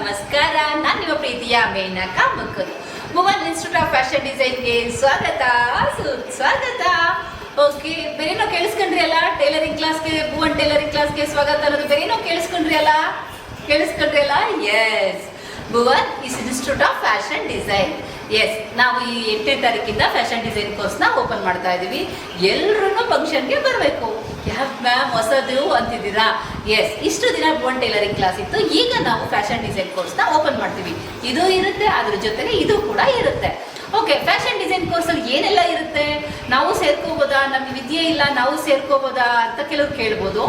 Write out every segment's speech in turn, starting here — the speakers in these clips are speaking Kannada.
ನಮಸ್ಕಾರ. ನಾನು ನಿಮ್ಮ ಪ್ರೀತಿಯ Menaka Mukund. Bhuvan institute of fashion ಡಿಸೈನ್ಗೆ ಸ್ವಾಗತ, ಸುಸ್ವಾಗತ. ಓಕೆ, ಬೇರೇನೋ ಕೇಳಿಸ್ಕೊಂಡ್ರಿ ಅಲ್ಲ, ಟೈಲರಿಂಗ್ ಕ್ಲಾಸ್ಗೆ, ಭುವನ್ ಟೈಲರಿಂಗ್ ಕ್ಲಾಸ್ಗೆ ಸ್ವಾಗತ ಅನ್ನೋದು ಬೇರೇನೋ ಕೇಳಿಸ್ಕೊಂಡ್ರಿ ಅಲ್ಲ. Yes, Bhuvan institute of fashion design. Yes, ನಾವು ಈ 8ನೇ ತಾರೀಕಿಂದ ಫ್ಯಾಷನ್ ಡಿಸೈನ್ ಕೋರ್ಸ್ನ ಓಪನ್ ಮಾಡ್ತಾ ಇದ್ದೀವಿ. ಎಲ್ಲರೂ ಫಂಕ್ಷನ್ಗೆ ಬರಬೇಕು. ಯಾಕೆ ಮ್ಯಾಮ್ ಹೊಸದು ಅಂತಿದ್ದೀರಾ? ಎಸ್, ಇಷ್ಟು ದಿನ ಭುವನ್ ಟೈಲರಿಂಗ್ ಕ್ಲಾಸ್ ಇತ್ತು. ಈಗ ನಾವು ಫ್ಯಾಷನ್ ಡಿಸೈನ್ ಕೋರ್ಸ್ನ ಓಪನ್ ಮಾಡ್ತೀವಿ. ಇದು ಇರುತ್ತೆ, ಅದ್ರ ಜೊತೆಗೆ ಇದು ಕೂಡ ಇರುತ್ತೆ. ಓಕೆ, ಫ್ಯಾಷನ್ ಡಿಸೈನ್ ಕೋರ್ಸಲ್ಲಿ ಏನೆಲ್ಲ ಇರುತ್ತೆ? ನಾವು ಸೇರ್ಕೋಬೋದಾ, ನಮ್ಗೆ ವಿದ್ಯೆ ಇಲ್ಲ ನಾವು ಸೇರ್ಕೋಬೋದಾ ಅಂತ ಕೆಲವ್ರು ಕೇಳ್ಬೋದು.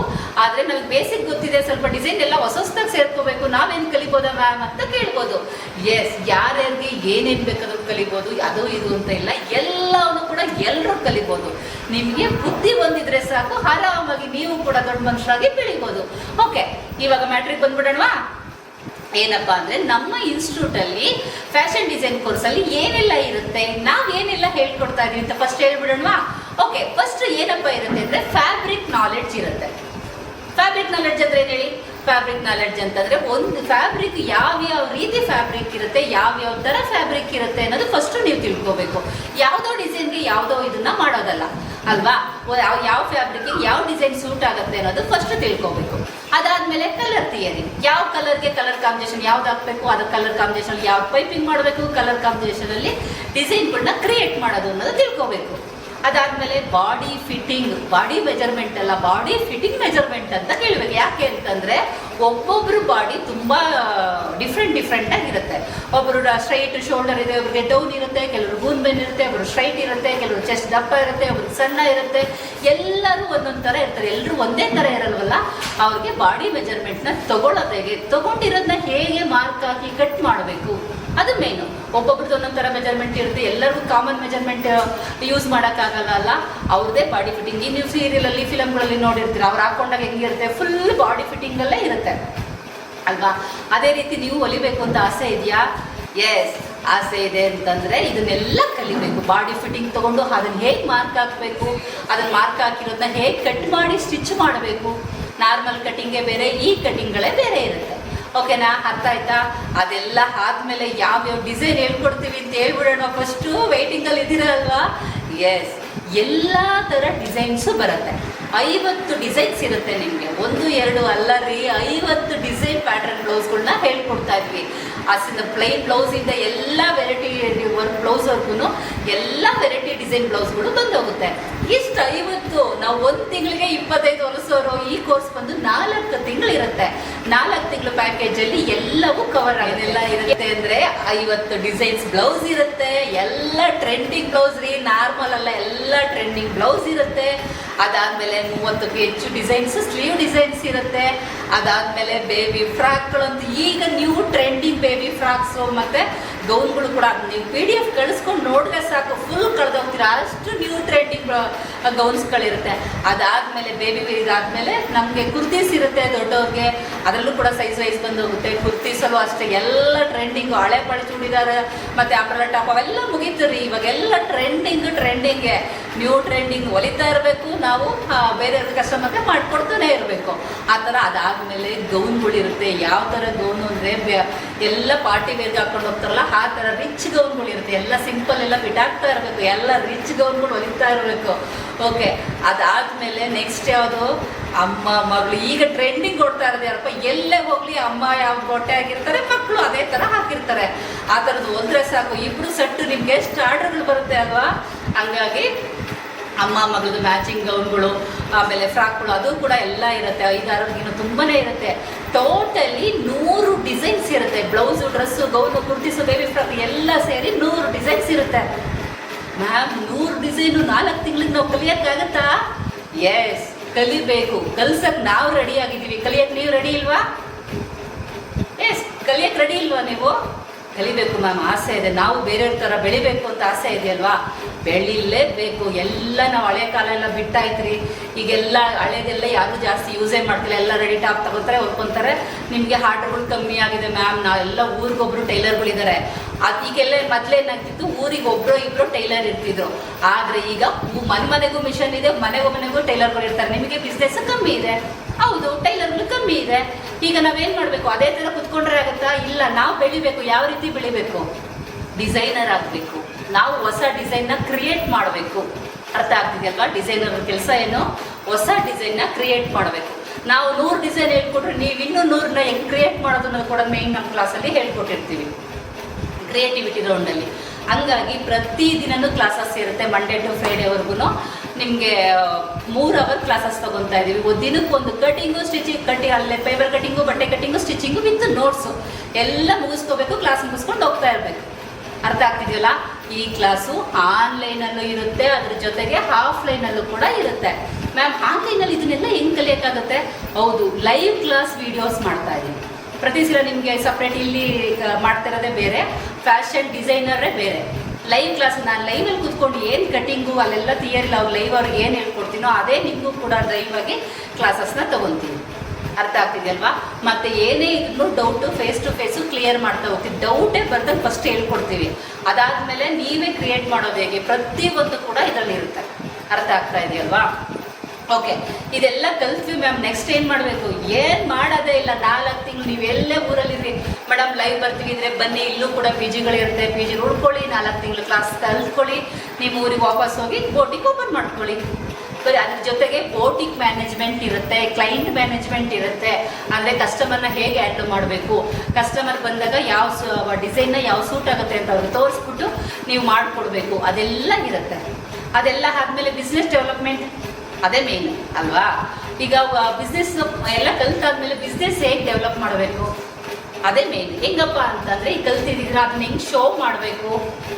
ಆದರೆ ನಮ್ಗೆ ಬೇಸಿಕ್ ಗೊತ್ತಿದೆ, ಸ್ವಲ್ಪ ಡಿಸೈನ್ ಎಲ್ಲ ಹೊಸದಾಗಿ ಸೇರ್ಕೋಬೇಕು, ನಾವೇನು ಕಲಿಬೋದಾ ಮ್ಯಾಮ್ ಅಂತ ಕೇಳ್ಬೋದು. ಎಸ್, ಯಾರ್ಯಾರಿಗೆ ಏನೇನು ಬೇಕಾದ್ರೂ ಕಲಿಬೋದು, ಅದು ಇದು ಅಂತ ಇಲ್ಲ, ಎಲ್ಲವನ್ನೂ ಕೂಡ ಎಲ್ಲರೂ ಕಲಿಬೋದು. ನಿಮಗೆ ಬುದ್ಧಿ ಬಂದಿದ್ರೆ ಸಾಕು, ಆರಾಮಾಗಿ ನೀವು ಕೂಡ ದೊಡ್ಡ ಮನುಷ್ಯರಾಗಿ ಬೆಳಿಬೋದು. ಓಕೆ, ಇವಾಗ ಮ್ಯಾಟ್ರಿಗೆ ಬಂದ್ಬಿಡೋಣವಾ? ಏನಪ್ಪಾ ಅಂದರೆ, ನಮ್ಮ ಇನ್ಸ್ಟಿಟ್ಯೂಟಲ್ಲಿ ಫ್ಯಾಷನ್ ಡಿಸೈನ್ ಕೋರ್ಸಲ್ಲಿ ಏನೆಲ್ಲ ಇರುತ್ತೆ, ನಾವು ಏನೆಲ್ಲ ಹೇಳ್ಕೊಡ್ತಾ ಇದೀವಿ ಅಂತ ಫಸ್ಟ್ ಹೇಳ್ಬಿಡೋಣವಾ? ಓಕೆ, ಫಸ್ಟ್ ಏನಪ್ಪ ಇರುತ್ತೆ ಅಂದರೆ ಫ್ಯಾಬ್ರಿಕ್ ನಾಲೆಡ್ಜ್ ಇರುತ್ತೆ. ಫ್ಯಾಬ್ರಿಕ್ ನಾಲೆಡ್ಜ್ ಅಂದರೆ ಏನು ಹೇಳಿ? ಫ್ಯಾಬ್ರಿಕ್ ನಾಲೆಡ್ಜ್ ಅಂತಂದರೆ ಒಂದು ಫ್ಯಾಬ್ರಿಕ್ ಯಾವ್ಯಾವ ರೀತಿ ಫ್ಯಾಬ್ರಿಕ್ ಇರುತ್ತೆ, ಯಾವ್ಯಾವ ಥರ ಫ್ಯಾಬ್ರಿಕ್ ಇರುತ್ತೆ ಅನ್ನೋದು ಫಸ್ಟು ನೀವು ತಿಳ್ಕೋಬೇಕು. ಯಾವುದೋ ಡಿಸೈನ್ಗೆ ಯಾವುದೋ ಇದನ್ನ ಮಾಡೋದಲ್ಲ ಅಲ್ವಾ? ಯಾವ ಫ್ಯಾಬ್ರಿಕ್ಗೆ ಯಾವ ಡಿಸೈನ್ ಸೂಟ್ ಆಗುತ್ತೆ ಅನ್ನೋದು ಫಸ್ಟ್ ತಿಳ್ಕೋಬೇಕು. ಅದಾದಮೇಲೆ ಕಲರ್ ಥಿಯರಿ, ಯಾವ ಕಲರ್ಗೆ ಕಲರ್ ಕಾಂಬಿನೇಷನ್ ಯಾವ್ದು ಹಾಕಬೇಕು, ಅದರ ಕಲರ್ ಕಾಂಬಿನೇಷನ್ ಯಾವ ಪೈಪಿಂಗ್ ಮಾಡಬೇಕು, ಕಲರ್ ಕಾಂಬಿನೇಷನಲ್ಲಿ ಡಿಸೈನ್ಗಳನ್ನ ಕ್ರಿಯೇಟ್ ಮಾಡೋದು ಅನ್ನೋದು ತಿಳ್ಕೋಬೇಕು. ಅದಾದಮೇಲೆ ಬಾಡಿ ಫಿಟ್ಟಿಂಗ್, ಬಾಡಿ ಮೆಜರ್ಮೆಂಟ್ ಅಲ್ಲ, ಬಾಡಿ ಫಿಟ್ಟಿಂಗ್ ಮೆಜರ್ಮೆಂಟ್ ಅಂತ ಕೇಳಬೇಕು. ಯಾಕೆ ಅಂತಂದರೆ ಒಬ್ಬೊಬ್ಬರು ಬಾಡಿ ತುಂಬ ಡಿಫ್ರೆಂಟ್ ಆಗಿರುತ್ತೆ. ಒಬ್ಬರು ಸ್ಟ್ರೈಟ್ ಶೋಲ್ಡರ್ ಇದೆ, ಒಬ್ಬರಿಗೆ ಡೌನ್ ಇರುತ್ತೆ, ಕೆಲವರು ಗೂನ್ ಬೆನ್ ಇರುತ್ತೆ, ಒಬ್ಬರು ಸ್ಟ್ರೈಟ್ ಇರುತ್ತೆ, ಕೆಲವರು ಚೆಸ್ಟ್ ದಪ್ಪ ಇರುತ್ತೆ, ಒಬ್ರಿಗೆ ಸಣ್ಣ ಇರುತ್ತೆ. ಎಲ್ಲರೂ ಒಂದೊಂದು ಥರ ಇರ್ತಾರೆ, ಎಲ್ಲರೂ ಒಂದೇ ಥರ ಇರಲ್ವಲ್ಲ. ಅವ್ರಿಗೆ ಬಾಡಿ ಮೆಜರ್ಮೆಂಟ್ನ ತಗೊಂಡಿರೋದನ್ನ ಹೇಗೆ ಮಾರ್ಕ್ ಹಾಕಿ ಕಟ್ ಮಾಡಬೇಕು, ಅದು ಮೇನು. ಒಬ್ಬೊಬ್ರದ್ದು ಒಂದೊಂದು ಥರ ಮೆಜರ್ಮೆಂಟ್ ಇರುತ್ತೆ, ಎಲ್ಲರಿಗೂ ಕಾಮನ್ ಮೆಜರ್ಮೆಂಟ್ ಯೂಸ್ ಮಾಡೋಕ್ಕಾಗಲ್ಲ ಅಲ್ಲ. ಅವ್ರದ್ದೇ ಬಾಡಿ ಫಿಟ್ಟಿಂಗ್. ನೀವು ಸೀರಿಯಲಲ್ಲಿ ಫಿಲಮ್ಗಳಲ್ಲಿ ನೋಡಿರ್ತೀರ, ಅವ್ರು ಹಾಕೊಂಡಾಗ ಹೆಂಗಿರುತ್ತೆ, ಫುಲ್ ಬಾಡಿ ಫಿಟ್ಟಿಂಗಲ್ಲೇ ಇರುತ್ತೆ ಅಲ್ವಾ? ಅದೇ ರೀತಿ ನೀವು ಹೊಲಿಬೇಕು ಅಂತ ಆಸೆ ಇದೆಯಾ? ಎಸ್, ಆಸೆ ಇದೆ ಅಂತಂದರೆ ಇದನ್ನೆಲ್ಲ ಕಲಿಬೇಕು. ಬಾಡಿ ಫಿಟ್ಟಿಂಗ್ ತೊಗೊಂಡು ಅದನ್ನು ಹೇಗೆ ಮಾರ್ಕ್ ಹಾಕಬೇಕು, ಅದನ್ನು ಮಾರ್ಕ್ ಹಾಕಿರೋದನ್ನ ಹೇಗೆ ಕಟ್ ಮಾಡಿ ಸ್ಟಿಚ್ ಮಾಡಬೇಕು. ನಾರ್ಮಲ್ ಕಟ್ಟಿಂಗೇ ಬೇರೆ, ಈ ಕಟ್ಟಿಂಗ್ಗಳೇ ಬೇರೆ ಇರುತ್ತೆ. ಓಕೆನಾ? ಅರ್ಥ ಆಯ್ತಾ? ಅದೆಲ್ಲ ಆದಮೇಲೆ ಯಾವ್ಯಾವ ಡಿಸೈನ್ ಹೇಳ್ಕೊಡ್ತೀವಿ ಅಂತ ಹೇಳ್ಬಿಡೋಣ. ಫಸ್ಟು ವೆಯ್ಟಿಂಗಲ್ಲಿ ಇದ್ದೀರಲ್ವಾ? ಎಸ್, ಎಲ್ಲ ಥರ ಡಿಸೈನ್ಸು ಬರುತ್ತೆ. 50 ಡಿಸೈನ್ಸ್ ಇರುತ್ತೆ ನಿಮಗೆ, 1-2 ಅಲ್ಲ ರೀ, 50 ಡಿಸೈನ್ ಪ್ಯಾಟರ್ನ್ ಬ್ಲೌಸ್ಗಳನ್ನ ಹೇಳ್ಕೊಡ್ತಾ ಇದ್ವಿ. ಅಸಿಂದ ಪ್ಲೈನ್ ಬ್ಲೌಸಿಂದ ಎಲ್ಲ ವೆರೈಟಿ ವರ್ಕ್ ಬ್ಲೌಸ್ವರೆಗೂ ಎಲ್ಲ ವೆರೈಟಿ ಡಿಸೈನ್ ಬ್ಲೌಸ್ಗಳು ಬಂದೋಗುತ್ತೆ. ಇಷ್ಟು 50 ನಾವು 1 ತಿಂಗಳಿಗೆ 25 ಹೊಲಿಸೋರು. ಈ ಕೋರ್ಸ್ ಬಂದು 4 ತಿಂಗಳಿರುತ್ತೆ. 4 ತಿಂಗಳು ಪ್ಯಾಕೇಜಲ್ಲಿ ಎಲ್ಲವೂ ಕವರ್ ಆಗೋದೆಲ್ಲ ಇರುತ್ತೆ. ಅಂದರೆ 50 ಡಿಸೈನ್ಸ್ ಬ್ಲೌಸ್ ಇರುತ್ತೆ, ಎಲ್ಲ ಟ್ರೆಂಡಿಂಗ್ ಬ್ಲೌಸ್ ರೀ, ನಾರ್ಮಲ್ ಅಲ್ಲ, ಎಲ್ಲ ಟ್ರೆಂಡಿಂಗ್ ಬ್ಲೌಸ್ ಇರುತ್ತೆ. ಅದಾದಮೇಲೆ 30ಕ್ಕೂ ಹೆಚ್ಚು ಡಿಸೈನ್ಸ್, ಸ್ಲೀವ್ ಡಿಸೈನ್ಸ್ ಇರುತ್ತೆ. ಅದಾದಮೇಲೆ ಬೇಬಿ ಫ್ರಾಕ್ಗಳಂತೂ ಈಗ ನ್ಯೂ ಟ್ರೆಂಡಿಂಗ್ ಬೇಬಿ ಫ್ರಾಕ್ಸು ಮತ್ತು ಗೌನ್ಗಳು ಕೂಡ ನೀವು PDF ಕಳಿಸ್ಕೊಂಡು ನೋಡಿದ್ರೆ ಸಾಕು, ಫುಲ್ ಕಳೆದೋಗ್ತೀರ, ಅಷ್ಟು ನ್ಯೂ ಟ್ರೆಂಡಿಂಗ್ ಗೌನ್ಸ್ಗಳಿರುತ್ತೆ. ಅದಾದಮೇಲೆ ಬೇಬಿ ಇದಾದಮೇಲೆ ನಮಗೆ ಕುರ್ತೀಸ್ ಇರುತ್ತೆ ದೊಡ್ಡವ್ರಿಗೆ, ಅದರಲ್ಲೂ ಕೂಡ ಸೈಜ್ ವೈಸ್ ಬಂದು ಹೋಗುತ್ತೆ. ಕುರ್ತೀಸಲ್ಲೂ ಅಷ್ಟೇ ಎಲ್ಲ ಟ್ರೆಂಡಿಂಗು, ಹಳೆ ಪಳೆ ಚೂಡಿದಾರ ಮತ್ತು ಅಂಬ್ರೆಲಾ ಟಾಪ್ ಅವೆಲ್ಲ ಮುಗೀತು ರೀ. ಇವಾಗೆಲ್ಲ ಟ್ರೆಂಡಿಂಗ್ಗೆ ನ್ಯೂ ಟ್ರೆಂಡಿಂಗ್ ಹೊಲಿತಾ ಇರಬೇಕು ನಾವು, ಬೇರೆಯವ್ರಿಗೆ ಕಸ್ಟಮರ್ಗೆ ಮಾಡಿಕೊಡ್ತಾನೆ ಇರಬೇಕು ಆ ಥರ. ಅದಾದಮೇಲೆ ಗೌನ್ಗಳಿರುತ್ತೆ. ಯಾವ ಥರ ಗೌನು ಅಂದರೆ ಎಲ್ಲ ಪಾರ್ಟಿ ವೇರ್ಗೆ ಹಾಕ್ಕೊಂಡು ಹೋಗ್ತಾರಲ್ಲ, ಆ ಥರ ರಿಚ್ ಗೌನ್ಗಳಿರುತ್ತೆ. ಎಲ್ಲ ಸಿಂಪಲ್ ಎಲ್ಲ ಬಿಟ್ಟಾಗ್ತಾ ಇರಬೇಕು, ಎಲ್ಲ ರಿಚ್ ಗೌನ್ಗಳು ಹೊಲಿತಾ ಇರಬೇಕು. ಓಕೆ, ಅದಾದಮೇಲೆ ನೆಕ್ಸ್ಟ್ ಯಾವುದು? ಅಮ್ಮ ಮಗಳು. ಈಗ ಟ್ರೆಂಡಿಂಗ್ ಕೊಡ್ತಾ ಇರೋದು ಯಾರಪ್ಪ, ಎಲ್ಲೇ ಹೋಗಲಿ ಅಮ್ಮ ಯಾವ ಬಟ್ಟೆ ಆಗಿರ್ತಾರೆ, ಮಕ್ಕಳು ಅದೇ ಥರ ಹಾಕಿರ್ತಾರೆ. ಆ ಥರದ್ದು ಒಂದರೆ ಸಾಕು, ಇಬ್ಬರು ಸೆಟ್ಟು ನಿಮಗೆ ಎಷ್ಟು ಆರ್ಡರ್ಗಳು ಬರುತ್ತೆ ಅಲ್ವಾ? ಹಂಗಾಗಿ ಅಮ್ಮ ಮಗಳದ್ದು ಮ್ಯಾಚಿಂಗ್ ಗೌನ್ಗಳು, ಆಮೇಲೆ ಫ್ರಾಕ್ಗಳು, ಅದು ಕೂಡ ಎಲ್ಲ ಇರುತ್ತೆ. 5-6 ತುಂಬಾ ಇರುತ್ತೆ. ಟೋಟಲಿ 100 ಡಿಸೈನ್ಸ್ ಇರುತ್ತೆ. Blouse, dress, gown, kurtis, baby frock ಎಲ್ಲ ಸೇರಿ 100 ಡಿಸೈನ್ಸ್ ಇರುತ್ತೆ. ಮ್ಯಾಮ್ 100 ಡಿಸೈನು 4 ತಿಂಗಳಿಗೆ ನಾವು ಕಲಿಯೋಕ್ಕಾಗತ್ತಾ? ಎಸ್, ಕಲಿಬೇಕು. ಕಲ್ಸಕ್ಕೆ ನಾವು ರೆಡಿ ಆಗಿದ್ದೀವಿ, ಕಲಿಯೋಕ್ಕೆ ನೀವು ರೆಡಿ ಇಲ್ವಾ? ಎಸ್, ಕಲಿಯೋಕ್ಕೆ ರೆಡಿ ಇಲ್ವಾ ನೀವು? ಕಲಿಬೇಕು ಮ್ಯಾಮ್, ಆಸೆ ಇದೆ, ನಾವು ಬೇರೆಯವ್ರ ಥರ ಬೆಳಿಬೇಕು ಅಂತ ಆಸೆ ಇದೆಯಲ್ವಾ? ಬೆಳಿಲೇಬೇಕು. ಎಲ್ಲ ನಾವು ಹಳೆ ಕಾಲ ಎಲ್ಲ ಬಿಟ್ಟಾಯ್ತು. ಈಗೆಲ್ಲ ಹಳೇದೆಲ್ಲ ಯಾರು ಜಾಸ್ತಿ ಯೂಸೇ ಮಾಡ್ತಿಲ್ಲ, ಎಲ್ಲ ರೆಡಿ ಟಾಪ್ ತಗೋತಾರೆ, ಹೊರ್ಕೊತಾರೆ. ನಿಮಗೆ ಆರ್ಡ್ರ್ಗಳು ಕಮ್ಮಿ ಆಗಿದೆ ಮ್ಯಾಮ್, ನಾವೆಲ್ಲ ಊರಿಗೊಬ್ರು ಟೈಲರ್ಗಳಿದ್ದಾರೆ. ಅದು ಈಗೆಲ್ಲ ಮೊದಲೇನಾಗ್ತಿತ್ತು, ಊರಿಗೆ ಒಬ್ಬರು ಇಬ್ಬರು ಟೈಲರ್ ಇರ್ತಿದ್ರು. ಆದರೆ ಈಗ ಮನೆಗೂ ಮಿಷನ್ ಇದೆ, ಮನೆಗೂ ಟೈಲರ್ಗಳು ಇರ್ತಾರೆ. ನಿಮಗೆ ಬಿಸ್ನೆಸ್ ಕಮ್ಮಿ ಇದೆ, ಹೌದು, ಟೈಲರ್ಗಳು ಕಮ್ಮಿ ಇದೆ. ಈಗ ನಾವೇನು ಮಾಡಬೇಕು, ಅದೇ ಥರ ಕುತ್ಕೊಂಡ್ರೆ ಆಗುತ್ತಾ? ಇಲ್ಲ, ನಾವು ಬೆಳಿಬೇಕು. ಯಾವ ರೀತಿ ಬೆಳಿಬೇಕು? ಡಿಸೈನರ್ ಆಗಬೇಕು. ನಾವು ಹೊಸ ಡಿಸೈನ್ನ ಕ್ರಿಯೇಟ್ ಮಾಡಬೇಕು. ಅರ್ಥ ಆಗ್ತಿದೆಯಲ್ವಾ? ಡಿಸೈನರ್ ಕೆಲಸ ಏನು? ಹೊಸ ಡಿಸೈನ್ನ ಕ್ರಿಯೇಟ್ ಮಾಡಬೇಕು. ನಾವು 100 ಡಿಸೈನ್ ಹೇಳ್ಕೊಟ್ರೆ ನೀವು ಇನ್ನೂ 100ನ ಹೆಂಗೆ ಕ್ರಿಯೇಟ್ ಮಾಡೋದನ್ನ ಕೂಡ ಮೇನ್ ನಮ್ಮ ಕ್ಲಾಸಲ್ಲಿ ಹೇಳ್ಕೊಟ್ಟಿರ್ತೀವಿ, ಕ್ರಿಯೇಟಿವಿಟಿ ರೌಂಡಲ್ಲಿ. ಹಂಗಾಗಿ ಪ್ರತಿದಿನನೂ ಕ್ಲಾಸಸ್ ಇರುತ್ತೆ. ಮಂಡೇ ಟು ಫ್ರೈಡೇವರೆಗೂ ನಿಮಗೆ 3 ಅವರ್ ಕ್ಲಾಸಸ್ ತೊಗೊತಾ ಇದ್ದೀವಿ. ದಿನಕ್ಕೊಂದು ಕಟಿಂಗು, ಸ್ಟಿಚಿಂಗ್, ಅಲ್ಲೇ ಪೇಪರ್ ಕಟಿಂಗು, ಬಟ್ಟೆ ಕಟಿಂಗು, ಸ್ಟಿಚಿಂಗು ವಿತ್ ನೋಟ್ಸು ಎಲ್ಲ ಮುಗಿಸ್ಕೋಬೇಕು. ಕ್ಲಾಸ್ ಮುಗಿಸ್ಕೊಂಡು ಹೋಗ್ತಾ ಇರಬೇಕು. ಅರ್ಥ ಆಗ್ತಿದೆಯಲ್ಲ? ಈ ಕ್ಲಾಸು ಆನ್ಲೈನಲ್ಲೂ ಇರುತ್ತೆ, ಅದ್ರ ಜೊತೆಗೆ ಆಫ್ಲೈನಲ್ಲೂ ಕೂಡ ಇರುತ್ತೆ. ಮ್ಯಾಮ್ ಆನ್ಲೈನಲ್ಲಿ ಇದನ್ನೆಲ್ಲ ಹೆಂಗೆ ಕಲಿಯೋಕ್ಕಾಗುತ್ತೆ? ಹೌದು, ಲೈವ್ ಕ್ಲಾಸ್ ವೀಡಿಯೋಸ್ ಮಾಡ್ತಾ ಇದ್ದೀನಿ. ಪ್ರತಿ ಸಲ ನಿಮಗೆ ಸಪ್ರೇಟ್ ಇಲ್ಲಿ ಮಾಡ್ತಿರೋದೇ ಬೇರೆ, ಫ್ಯಾಷನ್ ಡಿಸೈನರೇ ಬೇರೆ. ಲೈವ್ ಕ್ಲಾಸ್ ನಾನು ಲೈವಲ್ಲಿ ಕೂತ್ಕೊಂಡು ಏನು ಕಟಿಂಗು ಅಲ್ಲೆಲ್ಲ ಥಿಯರಿ ಅವ್ರು ಲೈವ್ ಅವ್ರಿಗೆ ಏನು ಹೇಳ್ಕೊಡ್ತೀನೋ ಅದೇ ನಿಮಗೂ ಕೂಡ ಲೈವ್ ಆಗಿ ಕ್ಲಾಸಸ್ನ ತೊಗೊತೀನಿ. ಅರ್ಥ ಆಗ್ತಿದೆಯಲ್ವಾ? ಮತ್ತು ಏನೇ ಇದ್ರೂ doubt face to face clear ಮಾಡ್ತಾ ಹೋಗ್ತೀವಿ. ಡೌಟೇ ಬರ್ದಂಗೆ ಫಸ್ಟ್ ಹೇಳ್ಕೊಡ್ತೀವಿ. ಅದಾದಮೇಲೆ ನೀವೇ ಕ್ರಿಯೇಟ್ ಮಾಡೋದು ಹೇಗೆ, ಪ್ರತಿಯೊಂದು ಕೂಡ ಇದರಲ್ಲಿ ಇರುತ್ತೆ. ಅರ್ಥ ಆಗ್ತಾ ಇದೆಯಲ್ವಾ? ಓಕೆ, ಇದೆಲ್ಲ ಕಲ್ತ್ವಿ ಮ್ಯಾಮ್. ನೆಕ್ಸ್ಟ್ ಏನು ಮಾಡಬೇಕು? ಏನು ಮಾಡೋದೇ ಇಲ್ಲ. 4 ತಿಂಗಳು ನೀವೆಲ್ಲೇ ಊರಲ್ಲಿರಿ ಮೇಡಮ್, ಲೈವ್ ಬರ್ತೀವಿ ಅಂದರೆ ಬನ್ನಿ, ಇಲ್ಲೂ ಕೂಡ ಪಿ ಜಿಗಳಿರುತ್ತೆ. ಪಿ ಜಿ ಉಳ್ಕೊಳ್ಳಿ, 4 ತಿಂಗಳು ಕ್ಲಾಸ್ ಕಲ್ತ್ಕೊಳ್ಳಿ, ನಿಮ್ಮ ಊರಿಗೆ ವಾಪಸ್ ಹೋಗಿ ಬೋಟಿಗೆ ಓಪನ್ ಮಾಡ್ಕೊಳ್ಳಿ. ಬರೀ ಅದ್ರ ಜೊತೆಗೆ ಬೋಟಿಕ್ ಮ್ಯಾನೇಜ್ಮೆಂಟ್ ಇರುತ್ತೆ, ಕ್ಲೈಂಟ್ ಮ್ಯಾನೇಜ್ಮೆಂಟ್ ಇರುತ್ತೆ. ಅಂದರೆ ಕಸ್ಟಮರ್ನ ಹೇಗೆ ಹ್ಯಾಂಡಲ್ ಮಾಡಬೇಕು, ಕಸ್ಟಮರ್ ಬಂದಾಗ ಯಾವ ಡಿಸೈನ್ನ ಯಾವ ಸೂಟ್ ಆಗುತ್ತೆ ಅಂತ ಅವ್ರಿಗೆ ತೋರಿಸ್ಬಿಟ್ಟು ನೀವು ಮಾಡಿಕೊಡ್ಬೇಕು, ಅದೆಲ್ಲ ಇರುತ್ತೆ. ಅದೆಲ್ಲ ಆದಮೇಲೆ ಬಿಸ್ನೆಸ್ ಡೆವಲಪ್ಮೆಂಟ್ ಅದೇ ಮೇಯ್ನು ಅಲ್ವಾ? ಈಗ ಬಿಸ್ನೆಸ್ ಎಲ್ಲ ಕಲ್ತಾದ್ಮೇಲೆ ಬಿಸ್ನೆಸ್ ಹೇಗೆ ಡೆವಲಪ್ ಮಾಡಬೇಕು ಅದೇ ಮೇಯ್ನ್. ಹೆಂಗಪ್ಪ ಅಂತಂದರೆ ಈಗ ಕಲ್ತಿದ್ದೀರಾ ಅದನ್ನ ಹೆಂಗೆ ಶೋ ಮಾಡಬೇಕು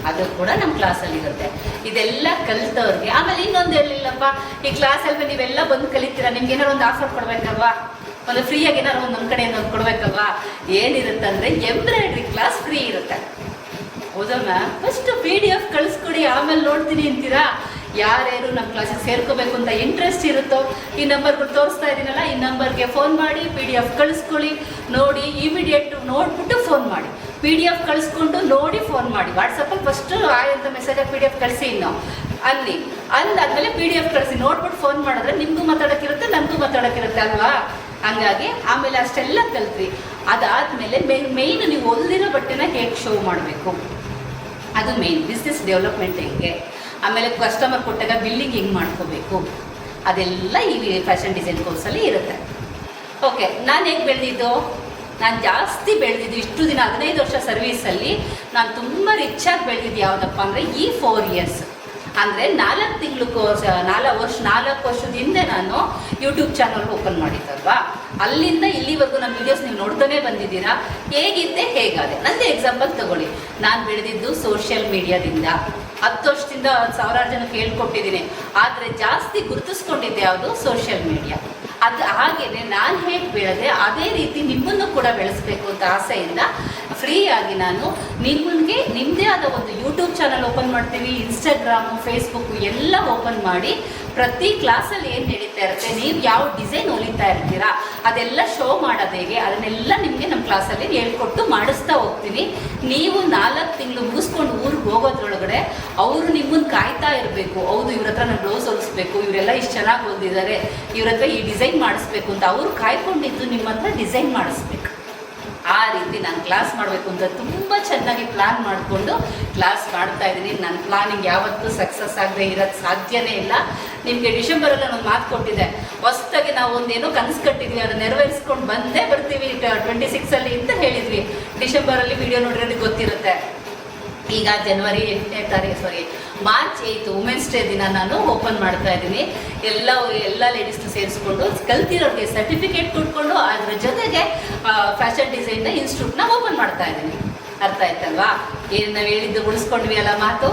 ಅದು ಕೂಡ ನಮ್ಮ ಕ್ಲಾಸಲ್ಲಿ ಇರುತ್ತೆ. ಇದೆಲ್ಲ ಕಲ್ತವ್ರಿಗೆ ಆಮೇಲೆ ಇನ್ನೊಂದು ಹೇಳಿಲ್ಲಪ್ಪ, ಈ ಕ್ಲಾಸಲ್ಲಿ ನೀವೆಲ್ಲ ಬಂದು ಕಲಿತೀರಾ, ನಿಮ್ಗೆ ಏನಾರು ಒಂದು ಆಫರ್ ಕೊಡಬೇಕಲ್ವಾ, ಒಂದು ಫ್ರೀಯಾಗಿ ಏನಾರು ಒಂದು ನಮ್ಮ ಕಡೆಯಿಂದ ಒಂದು ಕೊಡಬೇಕಲ್ವಾ? ಏನಿರುತ್ತೆ ಅಂದರೆ ಎಂಬ್ರಾಯ್ಡ್ರಿ ಕ್ಲಾಸ್ ಫ್ರೀ ಇರುತ್ತೆ. ಹೌದಾ ಮ್ಯಾಮ್? ಫಸ್ಟ್ PDF ಕಳಿಸ್ಕೊಡಿ, ಆಮೇಲೆ ನೋಡ್ತೀನಿ ಅಂತೀರಾ? ಯಾರ್ಯಾರು ನಮ್ಮ ಕ್ಲಾಸಿಗೆ ಸೇರ್ಕೋಬೇಕು ಅಂತ ಇಂಟ್ರೆಸ್ಟ್ ಇರುತ್ತೋ ಈ ನಂಬರ್ಗಳು ತೋರಿಸ್ತಾ ಇದ್ದೀನಲ್ಲ, ಈ ನಂಬರ್ಗೆ ಫೋನ್ ಮಾಡಿ PDF ಕಳಿಸ್ಕೊಳ್ಳಿ. ನೋಡಿ, ಇಮಿಡಿಯೇಟ್ ನೋಡಿಬಿಟ್ಟು ಫೋನ್ ಮಾಡಿ. PDF ಕಳಿಸ್ಕೊಂಡು ನೋಡಿ ಫೋನ್ ಮಾಡಿ. ವಾಟ್ಸಪ್ಪಲ್ಲಿ ಫಸ್ಟು ಆಯ್ ಅಂತ ಮೆಸೇಜಾಗಿ PDF ಕಳಿಸಿ, ಇನ್ನು ಅಂದಾದ್ಮೇಲೆ PDF ಕಳಿಸಿ, ನೋಡ್ಬಿಟ್ಟು ಫೋನ್ ಮಾಡಿದ್ರೆ ನಿಮಗೂ ಮಾತಾಡೋಕ್ಕಿರುತ್ತೆ, ನನಗೂ ಮಾತಾಡೋಕ್ಕಿರುತ್ತೆ ಅಲ್ವಾ? ಹಂಗಾಗಿ ಆಮೇಲೆ ಅಷ್ಟೆಲ್ಲ ಕಲ್ತ್ವಿ. ಅದಾದಮೇಲೆ ಮೇಯ್ನ್ ನೀವು ಹೊಲ್ದಿರೋ ಬಟ್ಟೆನ ಹೇಗೆ ಶೋ ಮಾಡಬೇಕು ಅದು ಮೇಯ್ನ್. ಬಿಸ್ನೆಸ್ ಡೆವಲಪ್ಮೆಂಟ್ ಹೆಂಗೆ, ಆಮೇಲೆ ಕಸ್ಟಮರ್ ಕೊಟ್ಟಾಗ ಬಿಲ್ಲಿಂಗ್ ಹೆಂಗೆ ಮಾಡ್ಕೋಬೇಕು, ಅದೆಲ್ಲ ಈ ಫ್ಯಾಷನ್ ಡಿಸೈನ್ ಕೋರ್ಸಲ್ಲಿ ಇರುತ್ತೆ. ಓಕೆ, ನಾನು ಹೇಗೆ ಬೆಳೆದಿದ್ದು? ನಾನು ಜಾಸ್ತಿ ಬೆಳೆದಿದ್ದು ಇಷ್ಟು ದಿನ 15 ವರ್ಷ ಸರ್ವೀಸಲ್ಲಿ ನಾನು ತುಂಬ ರಿಚಾಗಿ ಬೆಳೆದಿದ್ದು ಯಾವುದಪ್ಪ ಅಂದರೆ ಈ 4 ಇಯರ್ಸ್. ಅಂದರೆ 4 ತಿಂಗಳು ಕೋರ್ಸ್, 4 ವರ್ಷದ ಹಿಂದೆ ನಾನು ಯೂಟ್ಯೂಬ್ ಚಾನಲ್ ಓಪನ್ ಮಾಡಿದ್ದಲ್ವಾ, ಅಲ್ಲಿಂದ ಇಲ್ಲಿವರೆಗೂ ನಮ್ಮ ವೀಡಿಯೋಸ್ ನೀವು ನೋಡ್ತಾನೆ ಬಂದಿದ್ದೀರಾ. ಹೇಗಿದ್ದೆ ಹೇಗಾದೆ? ನಂದು ಎಕ್ಸಾಂಪಲ್ ತಗೊಳ್ಳಿ. ನಾನು ಬೆಳೆದಿದ್ದು ಸೋಷಿಯಲ್ ಮೀಡಿಯಾದಿಂದ 10 ವರ್ಷದಿಂದ 1000 ಜನಕ್ಕೆ ಹೇಳ್ಕೊಟ್ಟಿದ್ದೀನಿ. ಆದರೆ ಜಾಸ್ತಿ ಗುರುತಿಸ್ಕೊಂಡಿದ್ದೆ ಯಾವುದು? Social media. ಅದು ಹಾಗೆಯೇ ನಾನು ಹೇಗೆ ಬೆಳೆದೆ ಅದೇ ರೀತಿ ನಿಮ್ಮನ್ನು ಕೂಡ ಬೆಳೆಸಬೇಕು ಅಂತ ಆಸೆಯಿಂದ ಫ್ರೀಯಾಗಿ ನಾನು ನಿಮಗೆ ನಿಮ್ಮದೇ ಆದ ಒಂದು ಯೂಟ್ಯೂಬ್ ಚಾನಲ್ ಓಪನ್ ಮಾಡ್ತೀವಿ. ಇನ್ಸ್ಟಾಗ್ರಾಮು, ಫೇಸ್ಬುಕ್ಕು ಎಲ್ಲ ಓಪನ್ ಮಾಡಿ ಪ್ರತಿ ಕ್ಲಾಸಲ್ಲಿ ಏನು ನಡೀತಾ ಇರುತ್ತೆ, ನೀವು ಯಾವ ಡಿಸೈನ್ ಹೊಲಿತಾ ಇರ್ತೀರಾ ಅದೆಲ್ಲ ಶೋ ಮಾಡೋದು ಹೇಗೆ, ಅದನ್ನೆಲ್ಲ ನಿಮಗೆ ನಮ್ಮ ಕ್ಲಾಸಲ್ಲಿ ಹೇಳ್ಕೊಟ್ಟು ಮಾಡಿಸ್ತಾ ಹೋಗ್ತೀನಿ. ನೀವು 4 ತಿಂಗಳು ಮುಗಿಸ್ಕೊಂಡು ಊರಿಗೆ ಹೋಗೋದ್ರೊಳಗಡೆ ಅವರು ನಿಮ್ಮನ್ನು ಕಾಯ್ತಾ ಇರಬೇಕು. ಹೌದು, ಇವ್ರ ಹತ್ರ ನಾನು ಬ್ಲೌಸ್ ಹೊಲಿಸ್ಬೇಕು, ಇವರೆಲ್ಲ ಇಷ್ಟು ಚೆನ್ನಾಗಿ ಹೊಲಿದಿದ್ದಾರೆ, ಇವ್ರ ಹತ್ರ ಈ ಡಿಸೈನ್ ಮಾಡಿಸ್ಬೇಕು ಅಂತ ಅವರು ಕಾಯ್ಕೊಂಡಿದ್ದು ನಿಮ್ಮ ಹತ್ರ ಡಿಸೈನ್ ಮಾಡಿಸ್ಬೇಕು. ಆ ರೀತಿ ನಾನು ಕ್ಲಾಸ್ ಮಾಡಬೇಕು ಅಂತ ತುಂಬ ಚೆನ್ನಾಗಿ ಪ್ಲ್ಯಾನ್ ಮಾಡಿಕೊಂಡು ಕ್ಲಾಸ್ ಮಾಡ್ತಾ ಇದ್ದೀನಿ. ನನ್ನ ಪ್ಲಾನಿಂಗ್ ಯಾವತ್ತೂ ಸಕ್ಸಸ್ ಆಗದೆ ಇರೋದು ಸಾಧ್ಯನೇ ಇಲ್ಲ. ನಿಮಗೆ ಡಿಸೆಂಬರಲ್ಲಿ ನಾನು ಮಾತು ಕೊಟ್ಟಿದ್ದೆ, ಹೊಸದಾಗಿ ನಾವು ಒಂದೇನೋ ಕನಸು ಕಟ್ಟಿದ್ವಿ, ಅದನ್ನು ನೆರವೇರಿಸ್ಕೊಂಡು ಬಂದೇ ಬರ್ತೀವಿ 26 ಅಂತ ಹೇಳಿದ್ವಿ. ಡಿಸೆಂಬರಲ್ಲಿ ವಿಡಿಯೋ ನೋಡಿರೋದು ಗೊತ್ತಿರುತ್ತೆ. ಈಗ ಜನವರಿ 8ನೇ ತಾರೀಕು ಮಾರ್ಚ್ 8 ವುಮೆನ್ಸ್ ಡೇ ದಿನ ನಾನು ಓಪನ್ ಮಾಡ್ತಾ ಇದ್ದೀನಿ. ಎಲ್ಲ ಲೇಡೀಸ್ನ ಸೇರಿಸ್ಕೊಂಡು ಕಲ್ತಿರೋರಿಗೆ ಸರ್ಟಿಫಿಕೇಟ್ ಕೊಟ್ಕೊಂಡು ಅದ್ರ ಜೊತೆಗೆ ಫ್ಯಾಷನ್ ಡಿಸೈನ್ನ ಇನ್ಸ್ಟಿಟ್ಯೂಟ್ನ ಓಪನ್ ಮಾಡ್ತಾ ಇದ್ದೀನಿ. ಅರ್ಥ ಆಯ್ತಲ್ವಾ? ಏನು ನಾವು ಹೇಳಿದ್ದು ಉಳಿಸ್ಕೊಂಡ್ವಿ ಅಲ್ಲ ಮಾತು,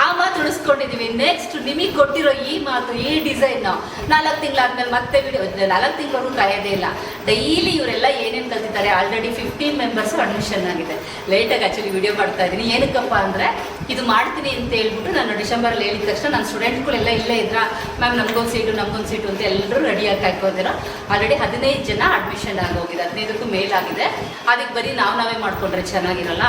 ಆ ಮಾತು ಉಳಿಸ್ಕೊಂಡಿದ್ದೀವಿ. ನೆಕ್ಸ್ಟ್ ನಿಮಗೆ ಕೊಟ್ಟಿರೋ ಈ ಮಾತು, ಈ ಡಿಸೈನು 4 ತಿಂಗಳಾದ್ಮೇಲೆ ಮತ್ತೆ ವಿಡಿಯೋ 4 ತಿಂಗಳವರೆಗೂ ಕಾಯೋದೇ ಇಲ್ಲ. ಡೈಲಿ ಇವರೆಲ್ಲ ಏನೇನು ಕಲ್ತಿದ್ದಾರೆ. ಆಲ್ರೆಡಿ 15 ಮೆಂಬರ್ಸು ಅಡ್ಮಿಷನ್ ಆಗಿದೆ. ಲೇಟಾಗಿ ಆ್ಯಕ್ಚುಲಿ ವಿಡಿಯೋ ಮಾಡ್ತಾ ಇದ್ದೀನಿ. ಏನಕ್ಕಪ್ಪ ಅಂದರೆ ಇದು ಮಾಡ್ತೀನಿ ಅಂತ ಹೇಳ್ಬಿಟ್ಟು ನಾನು ಡಿಸೆಂಬರಲ್ಲಿ ಹೇಳಿದ ತಕ್ಷಣ ನನ್ನ ಸ್ಟೂಡೆಂಟ್ಗಳೆಲ್ಲ ಇಲ್ಲೇ ಇದ್ರ, ಮ್ಯಾಮ್ ನಮಗೊಂದು ಸೀಟು ಅಂತ ಎಲ್ಲರೂ ರೆಡಿಯಾಗಿ ಕಾಯ್ಕೋದಿರೋ. ಆಲ್ರೆಡಿ 15 ಜನ ಅಡ್ಮಿಷನ್ ಆಗೋಗಿದೆ, 15ಕ್ಕೂ ಮೇಲಾಗಿದೆ. ಅದಕ್ಕೆ ಬರೀ ನಾವೇ ಮಾಡಿಕೊಂಡ್ರೆ ಚೆನ್ನಾಗಿರಲ್ಲ.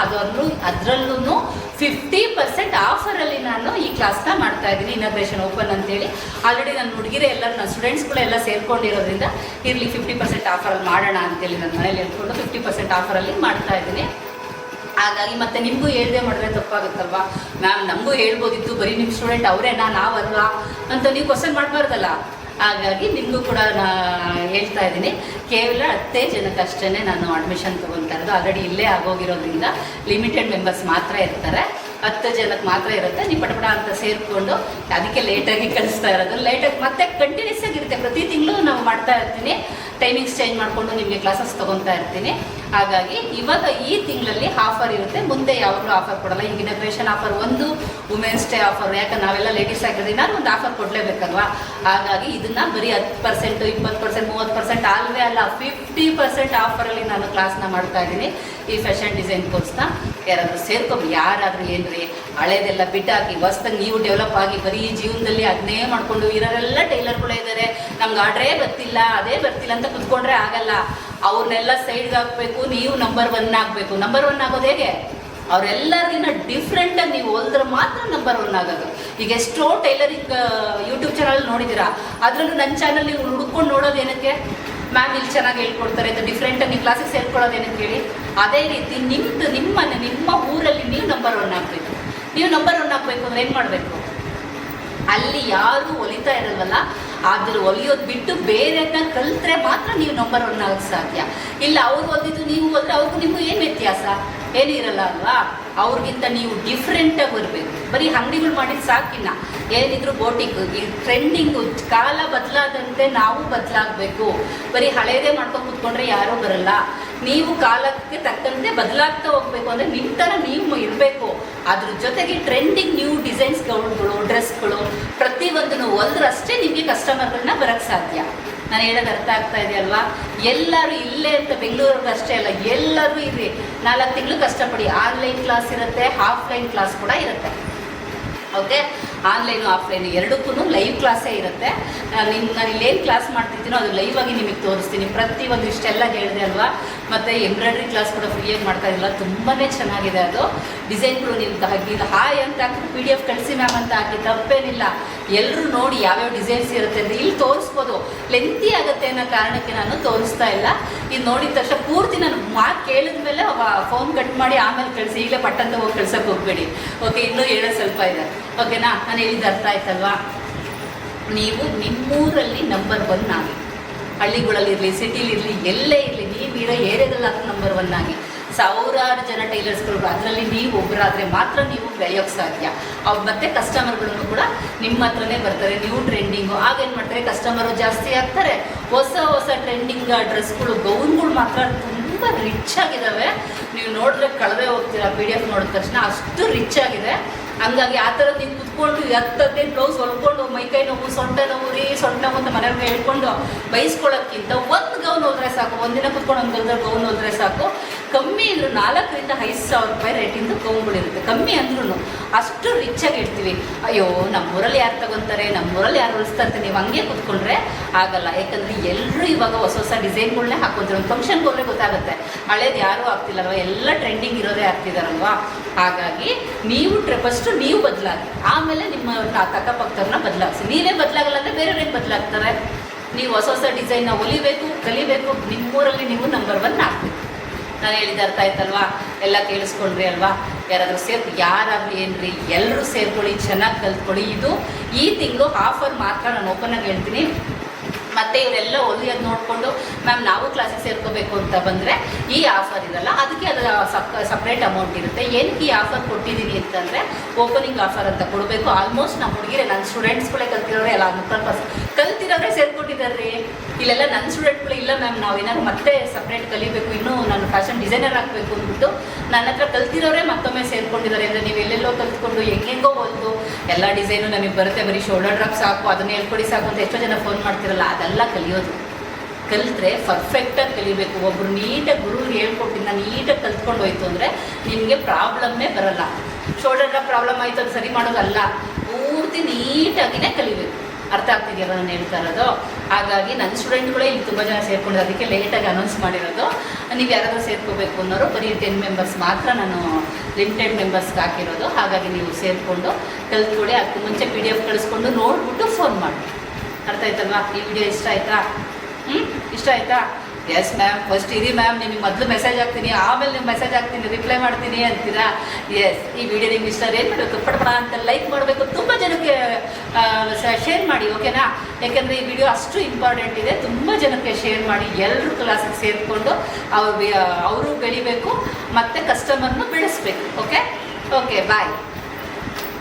ಅದರಲ್ಲೂ 50% ಆಫರಲ್ಲಿ ನಾನು ಈ ಕ್ಲಾಸ್ನ ಮಾಡ್ತಾ ಇದ್ದೀನಿ, ಇನಾಗ್ರೇಷನ್ ಓಪನ್ ಅಂತೇಳಿ. ಆಲ್ರೆಡಿ ನನ್ನ ಹುಡುಗಿರೇ ಎಲ್ಲರೂ ನನ್ನ ಸ್ಟೂಡೆಂಟ್ಸ್ಗಳೆಲ್ಲ ಸೇರ್ಕೊಂಡಿರೋದ್ರಿಂದ ಇರಲಿ 50% ಆಫರಲ್ಲಿ ಮಾಡೋಣ ಅಂತೇಳಿ ನನ್ನ ಮನೇಲಿ ಹೇಳ್ಕೊಂಡು 50% ಆಫರಲ್ಲಿ ಮಾಡ್ತಾ ಇದ್ದೀನಿ. ಹಾಗಾಗಿ ಮತ್ತೆ ನಿಮಗೂ ಹೇಳ್ದೆ ಮಾಡಿದ್ರೆ ತಪ್ಪಾಗುತ್ತಲ್ವಾ ಮ್ಯಾಮ್, ನಮಗೂ ಹೇಳ್ಬೋದಿತ್ತು, ಬರೀ ನಿಮ್ಮ ಸ್ಟೂಡೆಂಟ್ ಅವರೇನಾ ನಾವಲ್ವಾ ಅಂತ ನೀವು ಕ್ವಶನ್ ಮಾಡಬಾರ್ದಲ್ಲ. ಹಾಗಾಗಿ ನಿಮಗೂ ಕೂಡ ಹೇಳ್ತಾ ಇದ್ದೀನಿ, ಕೇವಲ 10 ಜನಕ್ಕಷ್ಟೇ ನಾನು ಅಡ್ಮಿಷನ್ ತೊಗೊತಾ ಇರೋದು. ಆಲ್ರೆಡಿ ಇಲ್ಲೇ ಆಗೋಗಿರೋದ್ರಿಂದ ಲಿಮಿಟೆಡ್ ಮೆಂಬರ್ಸ್ ಮಾತ್ರ ಇರ್ತಾರೆ, 10 ಜನಕ್ಕೆ ಮಾತ್ರ ಇರುತ್ತೆ. ನೀವು ಪಟಪಟ ಅಂತ ಸೇರಿಕೊಂಡು ಅದಕ್ಕೆ ಲೇಟಾಗಿ ಕಳಿಸ್ತಾ ಇರೋದು. ಲೇಟಾಗಿ ಮತ್ತೆ ಕಂಟಿನ್ಯೂಸ್ ಆಗಿರುತ್ತೆ, ಪ್ರತಿ ತಿಂಗಳು ನಾವು ಮಾಡ್ತಾ ಇರ್ತೀನಿ, ಟೈಮಿಂಗ್ಸ್ ಚೇಂಜ್ ಮಾಡಿಕೊಂಡು ನಿಮಗೆ ಕ್ಲಾಸಸ್ ತೊಗೊತಾ ಇರ್ತೀನಿ. ಹಾಗಾಗಿ ಇವಾಗ ಈ ತಿಂಗಳಲ್ಲಿ ಆಫರ್ ಇರುತ್ತೆ, ಮುಂದೆ ಯಾವಾಗಲೂ ಆಫರ್ ಕೊಡಲ್ಲ. ಈಗ ಇನಾಗ್ರೇಷನ್ ಆಫರ್ ಒಂದು, ವುಮೆನ್ಸ್ ಡೇ ಆಫರ್, ಯಾಕಂದ್ರೆ ನಾವೆಲ್ಲ ಲೇಡೀಸ್ ಆಗಿರೋದ್ರಿಂದ ಒಂದು ಆಫರ್ ಕೊಡಲೇಬೇಕಲ್ವಾ. ಹಾಗಾಗಿ ಇದನ್ನು ಬರೀ 10%, 20%, 30% ಅಲ್ವೇ ಅಲ್ಲ, 50% ಆಫರಲ್ಲಿ ನಾನು ಕ್ಲಾಸ್ನ ಮಾಡ್ತಾ ಇದ್ದೀನಿ. ಈ ಫ್ಯಾಷನ್ ಡಿಸೈನ್ ಕೋರ್ಸ್ನ ಯಾರಾದರೂ ಸೇರ್ಕೊಂಡು, ಯಾರಾದರೂ ಏನ್ರಿ ಹಳೇದೆಲ್ಲ ಬಿಟ್ಟಾಕಿ ಹೊಸ್ದಾಗಿ ನೀವು ಡೆವಲಪ್ ಆಗಿ ಬರೀ ಜೀವನದಲ್ಲಿ ಅದನ್ನೇ ಮಾಡಿಕೊಂಡು ಇರೋರೆಲ್ಲ ಟೈಲರ್ಗಳೇ ಇದ್ದಾರೆ, ನಮ್ಗೆ ಆರ್ಡ್ರೇ ಬರ್ತಿಲ್ಲ, ಅದೇ ಬರ್ತಿಲ್ಲ ಅಂತ ಕುತ್ಕೊಂಡ್ರೆ ಆಗಲ್ಲ. ಅವ್ರನ್ನೆಲ್ಲ ಸೈಡ್ಗೆ ಹಾಕಬೇಕು, ನೀವು ನಂಬರ್ 1 ಆಗಬೇಕು. ನಂಬರ್ 1 ಆಗೋದು ಹೇಗೆ? ಅವರೆಲ್ಲರಿಗಿನ್ನ ಡಿಫ್ರೆಂಟಾಗಿ ನೀವು ಹೊಲಿದ್ರೆ ಮಾತ್ರ ನಂಬರ್ 1 ಆಗೋದು. ಈಗ ಎಷ್ಟೋ ಟೈಲರಿಂಗ್ ಯೂಟ್ಯೂಬ್ ಚಾನಲ್ ನೋಡಿದ್ದೀರಾ, ಅದರಲ್ಲೂ ನನ್ನ ಚಾನಲ್ ನೀವು ಹುಡ್ಕೊಂಡು ನೋಡೋದು ಏನಕ್ಕೆ? ಮ್ಯಾಮ್ ಇಲ್ಲಿ ಚೆನ್ನಾಗಿ ಹೇಳ್ಕೊಡ್ತಾರೆ ಅಂತ ಡಿಫ್ರೆಂಟಾಗಿ ನೀವು ಕ್ಲಾಸಿಗೆ ಸೇರ್ಕೊಳ್ಳೋದು ಏನಕ್ಕೆ ಹೇಳಿ? ಅದೇ ರೀತಿ ನಿಮ್ಮ ಊರಲ್ಲಿ ನೀವು ನಂಬರ್ 1 ಆಗಬೇಕು. ನೀವು ನಂಬರ್ 1 ಆಗಬೇಕು ಅಂದರೆ ಏನು ಮಾಡಬೇಕು? ಅಲ್ಲಿ ಯಾರು ಹೊಲಿತಾ ಇರಲ್ವಲ್ಲ, ಆದರೂ ಹೊಲಿಯೋದು ಬಿಟ್ಟು ಬೇರೆಯನ್ನ ಕಲಿತ್ರೆ ಮಾತ್ರ ನೀವು ನಂಬರ್ 1 ಆಗೋಕ್ಕೆ ಸಾಧ್ಯ. ಇಲ್ಲ ಅವ್ರು ಹೊಲಿದು ನೀವು ಹೋದರೆ ಅವ್ರಿಗೂ ನಿಮಗೂ ಏನು ವ್ಯತ್ಯಾಸ? ಏನೂ ಇರಲ್ಲ ಅಲ್ವಾ. ಅವ್ರಿಗಿಂತ ನೀವು ಡಿಫ್ರೆಂಟಾಗಿ ಬರಬೇಕು. ಬರೀ ಅಂಗಡಿಗಳು ಮಾಡಿದ ಸಾಕಿನ್ನ, ಏನಿದ್ರು ಬೋಟಿಕ್, ಈ ಟ್ರೆಂಡಿಂಗು, ಕಾಲ ಬದಲಾದಂತೆ ನಾವು ಬದಲಾಗಬೇಕು. ಬರೀ ಹಳೇದೇ ಮಾಡ್ಕೊಂಡು ಕೂತ್ಕೊಂಡ್ರೆ ಯಾರೂ ಬರಲ್ಲ. ನೀವು ಕಾಲಕ್ಕೆ ತಕ್ಕಂತೆ ಬದಲಾಗ್ತಾ ಹೋಗ್ಬೇಕು ಅಂದರೆ ನಿಮ್ಮ ಥರ ನೀವು ಇರಬೇಕು. ಅದ್ರ ಜೊತೆಗೆ ಟ್ರೆಂಡಿಂಗ್ ನ್ಯೂ ಡಿಸೈನ್ಸ್ಗಳು, ಡ್ರೆಸ್ಗಳು ಪ್ರತಿಯೊಂದನ್ನು ಹೊಲಿದ್ರಷ್ಟೇ ನಿಮಗೆ ಕಸ್ಟಮರ್ಗಳನ್ನ ಬರೋಕ್ಕೆ ಸಾಧ್ಯ. ನಾನು ಹೇಳೋದು ಅರ್ಥ ಆಗ್ತಾ ಇದೆ ಅಲ್ವಾ? ಎಲ್ಲರೂ ಇಲ್ಲೇ ಅಂತ ಬೆಂಗಳೂರಿಗೆ ಅಷ್ಟೇ ಅಲ್ಲ, ಎಲ್ಲರೂ ಇರ್ರಿ, 4 ತಿಂಗಳು ಕಷ್ಟಪಡಿ. ಆನ್ಲೈನ್ ಕ್ಲಾಸ್ ಇರುತ್ತೆ, ಆಫ್ಲೈನ್ ಕ್ಲಾಸ್ ಕೂಡ ಇರುತ್ತೆ. ಓಕೆ, ಆನ್ಲೈನು ಆಫ್ಲೈನು ಎರಡಕ್ಕೂ ಲೈವ್ ಕ್ಲಾಸೇ ಇರುತ್ತೆ. ನಾನು ಇಲ್ಲೇನು ಕ್ಲಾಸ್ ಮಾಡ್ತಿದ್ದೀನೋ ಅದು ಲೈವ್ ಆಗಿ ನಿಮಗೆ ತೋರಿಸ್ತೀನಿ. ಪ್ರತಿಯೊಂದು ಇಷ್ಟೆಲ್ಲ ಹೇಳಿದೆ ಅಲ್ವಾ. ಮತ್ತು ಎಂಬ್ರಾಯ್ಡ್ರಿ ಕ್ಲಾಸ್ ಕೂಡ ಫ್ರೀಯಾಗಿ ಮಾಡ್ತಾ ಇದ್ದಿಲ್ಲ, ತುಂಬಾ ಚೆನ್ನಾಗಿದೆ ಅದು. ಡಿಸೈನ್ಗಳು ನೀವು ಹಾಕಿ ಹಾಯ್ ಅಂತ ಹಾಕಿ PDF ಕಳಿಸಿ ಮ್ಯಾಮ್ ಅಂತ ಹಾಕಿ ತಪ್ಪೇನಿಲ್ಲ. ಎಲ್ಲರೂ ನೋಡಿ ಯಾವ್ಯಾವ ಡಿಸೈನ್ಸ್ ಇರುತ್ತೆ ಅಂತ ಇಲ್ಲಿ ತೋರಿಸ್ಬೋದು. ಲೆಂತಿ ಆಗುತ್ತೆ ಅನ್ನೋ ಕಾರಣಕ್ಕೆ ನಾನು ತೋರಿಸ್ತಾ ಇಲ್ಲ. ಇದು ನೋಡಿದ ತಕ್ಷಣ ಪೂರ್ತಿ ನಾನು ಮಾತು ಕೇಳಿದ ಮೇಲೆ ಫೋನ್ ಕಟ್ ಮಾಡಿ ಆಮೇಲೆ ಕಳಿಸಿ, ಈಗಲೇ ಪಟ್ಟಂತ ಹೋಗಿ ಕಳ್ಸೋಕೆ ಹೋಗಬೇಡಿ. ಓಕೆ, ಇನ್ನೂ ಹೇಳೋದು ಸ್ವಲ್ಪ ಇದೆ. ಓಕೆನಾ? ನಾನು ಹೇಳಿದ್ದು ಅರ್ಥ ಆಯ್ತಲ್ವಾ? ನೀವು ನಿಮ್ಮೂರಲ್ಲಿ ನಂಬರ್ 1 ಆಗಿ, ಹಳ್ಳಿಗಳಲ್ಲಿರಲಿ, ಸಿಟಿಲಿರಲಿ, ಎಲ್ಲೇ ಇರಲಿ, ನೀವಿರೋ ಏರಿಯಾದಲ್ಲಿ ಅದು ನಂಬರ್ 1 ಆಗಿ. ಸಾವಿರಾರು ಜನ ಟೈಲರ್ಸ್ಗಳು, ಅದರಲ್ಲಿ ನೀವು ಒಬ್ಬರಾದರೆ ಮಾತ್ರ ನೀವು ಬೆಳೆಯೋಕ್ಕೆ ಸಾಧ್ಯ. ಅವ್ರು ಮತ್ತೆ ಕಸ್ಟಮರ್ಗಳನ್ನು ಕೂಡ ನಿಮ್ಮ ಹತ್ರನೇ ಬರ್ತಾರೆ. ನೀವು ಟ್ರೆಂಡಿಂಗು ಆಗೇನು ಮಾಡ್ತಾರೆ, ಕಸ್ಟಮರು ಜಾಸ್ತಿ ಆಗ್ತಾರೆ. ಹೊಸ ಟ್ರೆಂಡಿಂಗ್ ಡ್ರೆಸ್ಗಳು, ಗೌನ್ಗಳು ಮಾತ್ರ ತುಂಬ ರಿಚ್ ಆಗಿದ್ದಾವೆ. ನೀವು ನೋಡಿದ್ರೆ ಕಳೆದೇ ಹೋಗ್ತೀರಾ PDF ನೋಡಿದ ತಕ್ಷಣ, ಅಷ್ಟು ರಿಚ್ ಆಗಿದೆ. ಹಂಗಾಗಿ ಆ ಥರ ನೀವು ಕುತ್ಕೊಂಡು 10 ಬ್ಲೌಸ್ ಹೊಲ್ಕೊಂಡು ಮೈಕೈ ನೋವು, ಸೊಂಟ ನೋವು ಅಂತ ಮನೆಯವ್ರಿಗೆ ಹೇಳ್ಕೊಂಡು ಬೈಸ್ಕೊಳ್ಳೋಕ್ಕಿಂತ ಒಂದು ಗೌನ್ ಹೋದ್ರೆ ಸಾಕು. ಒಂದಿನ ಕುತ್ಕೊಂಡು ಒಂದು ಗೌನ್ ಹೋದ್ರೆ ಸಾಕು. ಕಮ್ಮಿ ಅಂದರೂ 4,000 ರಿಂದ 5,000 ರೂಪಾಯಿ ರೇಟಿಂದು ಗೌನ್ಗಳಿರುತ್ತೆ. ಕಮ್ಮಿ ಅಂದ್ರೂ ಅಷ್ಟು ರಿಚಾಗಿ ಇಡ್ತೀವಿ. ಅಯ್ಯೋ ನಮ್ಮೂರಲ್ಲಿ ಯಾರು ತಗೊತಾರೆ, ನಮ್ಮೂರಲ್ಲಿ ಯಾರು ಹೊಲಿಸ್ತಾ ಇರ್ತಾರೆ, ನೀವು ಹಂಗೆ ಕುತ್ಕೊಂಡ್ರೆ ಆಗಲ್ಲ. ಯಾಕಂದರೆ ಎಲ್ಲರೂ ಇವಾಗ ಹೊಸ ಡಿಸೈನ್ಗಳನ್ನೇ ಹಾಕ್ಕೊಂತಾರೆ. ಒಂದು ಫಂಕ್ಷನ್ಗೆ ಹೋದ್ರೆ ಗೊತ್ತಾಗುತ್ತೆ, ಹಳೇದು ಯಾರೂ ಆಗ್ತಿಲ್ಲಲ್ವ, ಎಲ್ಲ ಟ್ರೆಂಡಿಂಗ್ ಇರೋದೇ ಆಗ್ತಿದಾರಲ್ವ. ಹಾಗಾಗಿ ನೀವು ಫಸ್ಟು ನೀವು ಬದಲಾಗಿ, ಆಮೇಲೆ ನಿಮ್ಮ ಅಕ್ಕಪಕ್ಕದವ್ರನ್ನ ಬದಲಾಗಿಸಿ. ನೀವೇ ಬದಲಾಗಲ್ಲ ಅಂದರೆ ಬೇರೆಯವ್ರಿಗೆ ಬದಲಾಗ್ತಾರೆ. ನೀವು ಹೊಸ ಡಿಸೈನ್ನ ಹೊಲಿಬೇಕು, ಕಲಿಬೇಕು, ನಿಮ್ಮೂರಲ್ಲಿ ನೀವು ನಂಬರ್ 1 ಆಗಬೇಕು. ನಾನು ಹೇಳಿದ ಅರ್ಥ ಆಯ್ತಲ್ವಾ? ಎಲ್ಲ ಕೇಳಿಸ್ಕೊಂಡ್ರಿ ಅಲ್ವಾ? ಯಾರಾದರೂ ಯಾರಾದರೂ ಏನ್ರಿ, ಎಲ್ಲರೂ ಸೇರ್ಕೊಳ್ಳಿ, ಚೆನ್ನಾಗಿ ಕಲ್ತ್ಕೊಳ್ಳಿ. ಇದು ಈ ತಿಂಗಳು ಆಫರ್ ಮಾತ್ರ ನಾನು ಓಪನಾಗಿ ಹೇಳ್ತೀನಿ. ಮತ್ತು ಇವರೆಲ್ಲ ಹೊಲಿಯೋದು ನೋಡಿಕೊಂಡು ಮ್ಯಾಮ್ ನಾವು ಕ್ಲಾಸಿಗೆ ಸೇರ್ಕೋಬೇಕು ಅಂತ ಬಂದರೆ ಈ ಆಫರ್ ಇರಲ್ಲ, ಅದಕ್ಕೆ ಅದರ ಸಪ್ರೇಟ್ ಅಮೌಂಟ್ ಇರುತ್ತೆ. ಏನಕ್ಕೆ ಈ ಆಫರ್ ಕೊಟ್ಟಿದ್ದೀನಿ ಅಂತಂದರೆ ಓಪನಿಂಗ್ ಆಫರ್ ಅಂತ ಕೊಡಬೇಕು. ಆಲ್ಮೋಸ್ಟ್ ನಮ್ಮ ಹುಡುಗಿರೆ, ನನ್ನ ಸ್ಟೂಡೆಂಟ್ಸ್ಗಳೇ ಕಲ್ತಿರೋರೆ ಎಲ್ಲ 30% ಕಲ್ತಿರೋರೆ ಸೇರ್ಕೊಂಡಿದ್ದಾರೆ. ಇಲ್ಲೆಲ್ಲ ನನ್ನ ಸ್ಟೂಡೆಂಟ್ಗಳು ಇಲ್ಲ ಮ್ಯಾಮ್ ನಾವು ಏನಾದ್ರು ಮತ್ತೆ ಸಪ್ರೇಟ್ ಕಲಿಬೇಕು, ಇನ್ನೂ ನಾನು ಫ್ಯಾಷನ್ ಡಿಸೈನರ್ ಆಗಬೇಕು ಅಂದ್ಬಿಟ್ಟು ನನ್ನ ಹತ್ರ ಕಲ್ತಿರೋರೆ ಮತ್ತೊಮ್ಮೆ ಸೇರ್ಕೊಂಡಿದ್ದಾರೆ. ಅಂದರೆ ನೀವು ಎಲ್ಲೆಲ್ಲೋ ಕಲ್ತ್ಕೊಂಡು ಹೆಂಗೆಂಗೋ ಹೊಲಿದು ಎಲ್ಲ ಡಿಸೈನು ನಮಗೆ ಬರುತ್ತೆ, ಬರೀ ಶೋಲ್ಡರ್ ಡ್ರಾಪ್ ಸಾಕು, ಅದನ್ನ ಹೇಳ್ಕೊಡಿ ಸಾಕು ಅಂತ ಎಷ್ಟೋ ಜನ ಫೋನ್ ಮಾಡ್ತಿರಲ್ಲ, ಅದೆಲ್ಲ ಕಲಿಯೋದು. ಕಲಿತ್ರೆ ಪರ್ಫೆಕ್ಟಾಗಿ ಕಲಿಬೇಕು. ಒಬ್ಬರು ನೀಟಾಗಿ ಗುರುವ್ರು ಹೇಳ್ಕೊಟ್ಟಿದ್ದ ನೀಟಾಗಿ ಕಲ್ತ್ಕೊಂಡು ಹೋಯ್ತು ಅಂದರೆ ನಿಮಗೆ ಪ್ರಾಬ್ಲಮ್ಮೇ ಬರೋಲ್ಲ. ಶೋಲ್ಡರ್ ಡ್ರಾಪ್ ಪ್ರಾಬ್ಲಮ್ ಆಯಿತು ಅದು ಸರಿ ಮಾಡೋದಲ್ಲ, ಪೂರ್ತಿ ನೀಟಾಗಿಯೇ ಕಲಿಬೇಕು. ಅರ್ಥ ಆಗ್ತಿದೆಯಲ್ಲ ನಾನು ಹೇಳ್ತಾ ಇರೋದು? ಹಾಗಾಗಿ ನನ್ನ ಸ್ಟೂಡೆಂಟ್ಗಳೇ ಇಲ್ಲಿ ತುಂಬ ಜನ ಸೇರ್ಕೊಂಡಿದ್ದು, ಅದಕ್ಕೆ ಲೇಟಾಗಿ ಅನೌನ್ಸ್ ಮಾಡಿರೋದು. ನೀವು ಯಾರಾದರೂ ಸೇರ್ಕೋಬೇಕು ಅನ್ನೋರು ಬರೀ 10 ಮೆಂಬರ್ಸ್ ಮಾತ್ರ ನಾನು ಲಿಮಿಟೆಡ್ ಮೆಂಬರ್ಸ್ಗೆ ಹಾಕಿರೋದು. ಹಾಗಾಗಿ ನೀವು ಸೇರಿಕೊಂಡು ಕಲ್ತ್ಕೊಳ್ಳಿ. ಅದಕ್ಕೆ ಮುಂಚೆ PDF ಕಳಿಸ್ಕೊಂಡು ನೋಡಿಬಿಟ್ಟು ಫೋನ್ ಮಾಡಿ. ಅರ್ಥ ಆಯ್ತಲ್ವಾ? ಈ ವಿಡಿಯೋ ಇಷ್ಟ ಆಯಿತಾ? ಇಷ್ಟ ಆಯಿತಾ? ಎಸ್ ಮ್ಯಾಮ್, ಫಸ್ಟ್ ಇರಿ ಮ್ಯಾಮ್, ನಿಮಗೆ ಮೊದಲು ಮೆಸೇಜ್ ಹಾಕ್ತೀನಿ, ಆಮೇಲೆ ನೀವು ಮೆಸೇಜ್ ಹಾಕ್ತೀನಿ, ರಿಪ್ಲೈ ಮಾಡ್ತೀನಿ ಅಂತೀರಾ? ಎಸ್, ಈ ವಿಡಿಯೋ ನಿಮ್ಗೆ ಇಷ್ಟ ಏನು ಮಾಡಬೇಕು? ಪಡಪಡ ಅಂತ ಲೈಕ್ ಮಾಡಬೇಕು, ತುಂಬ ಜನಕ್ಕೆ ಶೇರ್ ಮಾಡಿ, ಓಕೆನಾ? ಯಾಕೆಂದರೆ ಈ ವಿಡಿಯೋ ಅಷ್ಟು ಇಂಪಾರ್ಟೆಂಟ್ ಇದೆ. ತುಂಬ ಜನಕ್ಕೆ ಶೇರ್ ಮಾಡಿ, ಎಲ್ಲರೂ ಕ್ಲಾಸಿಗೆ ಸೇರಿಕೊಂಡು ಅವರು ಬೆಳಿಬೇಕು ಮತ್ತು ಕಸ್ಟಮರ್ನ ಬೆಳೆಸ್ಬೇಕು. ಓಕೆ, ಬಾಯ್.